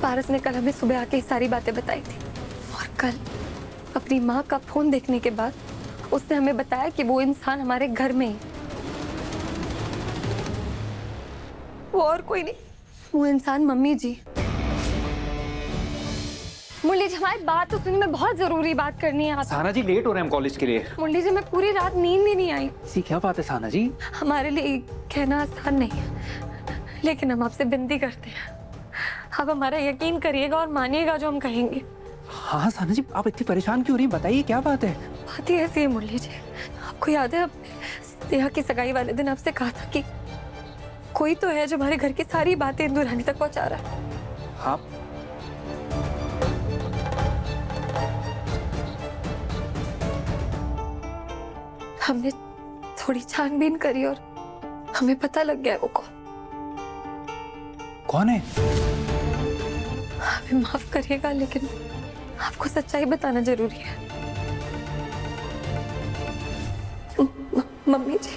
पारस ने कल हमें सुबह आके सारी बातें बताई थी और कल अपनी माँ का फोन देखने के बाद उसने हमें बताया कि वो इंसान हमारे घर में ही, वो और कोई नहीं, वो इंसान मम्मी जी। मुरली जी हमारी बात तो सुनिए, मैं बहुत जरूरी बात करनी है आपसे। साना जी लेट हो रहे हैं हम कॉलेज के लिए। मुरली जी मैं पूरी रात नींद ही नहीं आई। ऐसी क्या बात है साना जी? हमारे लिए कहना आसान नहीं है, लेकिन हम आपसे विनती करते हैं, आप हमारा यकीन करिएगा और मानिएगा जो हम कहेंगे। हाँ साना जी, आप इतनी परेशान क्यों हो रही हैं? बताइए क्या बात है। बात ही ऐसी है मुरली जी, आपको याद है स्नेहा की सगाई वाले दिन आपसे कहा था कि कोई तो है जो हमारे घर की सारी बातें इंदु रानी तक पहुंचा रहा है। हाँ हमने थोड़ी छानबीन करी और हमें पता लग गया वो कौन है? हमें माफ करिएगा लेकिन आपको सच्चाई बताना जरूरी है। मम्मी जी।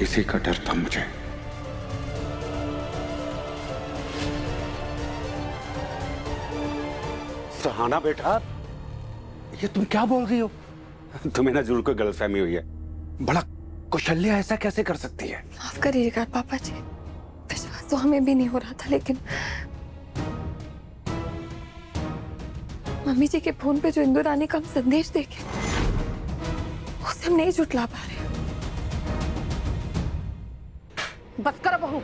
इसी का डर था मुझे। सहाना बेटा, ये तुम क्या बोल रही हो? तुम्हें ना जरूर कोई गलतफहमी हुई है। बड़ा कौशल्या ऐसा कैसे कर सकती है? माफ करिएगा पापा जी, विश्वास तो हमें भी नहीं हो रहा था, लेकिन मम्मी जी के फोन पे जो इंदु रानी का हम संदेश देखे उसे हम नहीं जुटला पा रहे। बस करो बहू,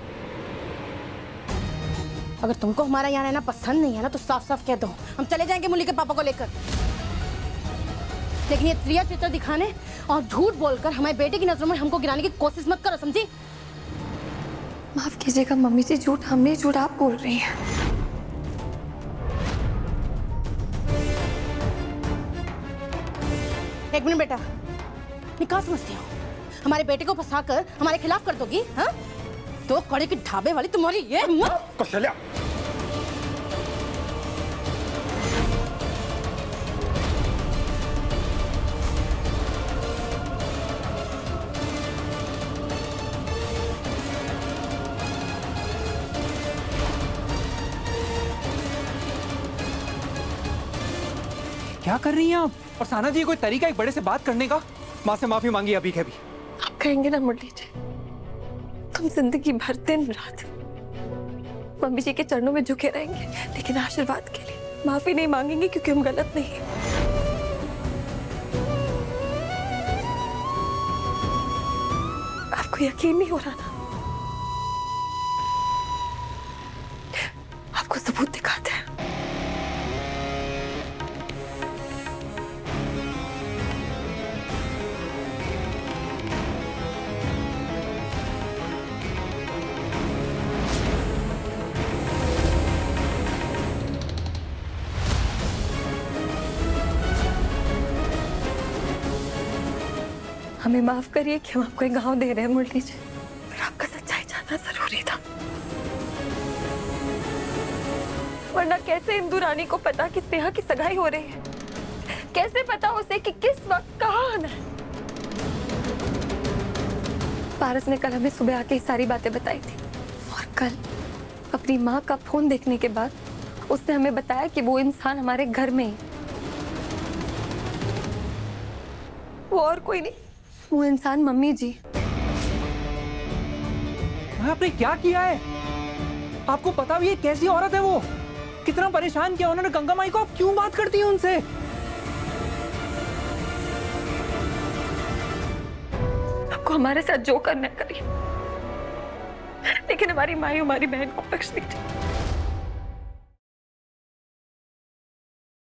अगर तुमको हमारा यहाँ रहना पसंद नहीं है ना तो साफ साफ कह दो, हम चले जाएंगे मुरली के पापा को लेकर। लेकिन ये प्रिया चित्र दिखाने और झूठ बोलकर हमारे बेटे की नजरों में हमको गिराने की कोशिश मत करो, समझी? माफ कीजिएगा मम्मी जी, झूठ हम नहीं, झूठ आप बोल रही हैं। एक मिनट बेटा, मैं क्या समझती हूँ हमारे बेटे को फंसाकर हमारे खिलाफ कर दोगी? हाँ, तो कड़े की ढाबे वाली तुम्हारी ये हिम्मत। कौशल्या, क्या कर रही हैं आप? और साना जी कोई तरीका एक बड़े से बात करने का? माँ से माफी मांगी अभी के भी। आप कहेंगे ना मुरली जी, हम जिंदगी भर दिन रात मम्मी जी के चरणों में झुके रहेंगे, लेकिन आशीर्वाद के लिए माफी नहीं मांगेंगे क्योंकि हम गलत नहीं हैं। आपको यकीन नहीं हो रहा ना? आपको सबूत दिखाते हैं। हमें माफ करिए कि हम आपको एक गाँव दे रहे हैं मुरली जी, पर आपका सच्चाई जानना जरूरी था, वरना कैसे इंदु रानी को पता कि स्नेहा की सगाई हो रही है? कैसे पता उसे कि किस वक्त कहाँ आना है? पारस ने कल हमें सुबह आके सारी बातें बताई थी और कल अपनी माँ का फोन देखने के बाद उसने हमें बताया कि वो इंसान हमारे घर में ही, वो और कोई नहीं, वो इंसान मम्मी जी। आपने क्या किया है? आपको पता भी है कैसी औरत है वो? कितना परेशान किया उन्होंने गंगा माई को, आप क्यों बात करती हैं उनसे? आपको हमारे साथ जो करना करिए, लेकिन हमारी माई हमारी बहन को बख्श दीजिए।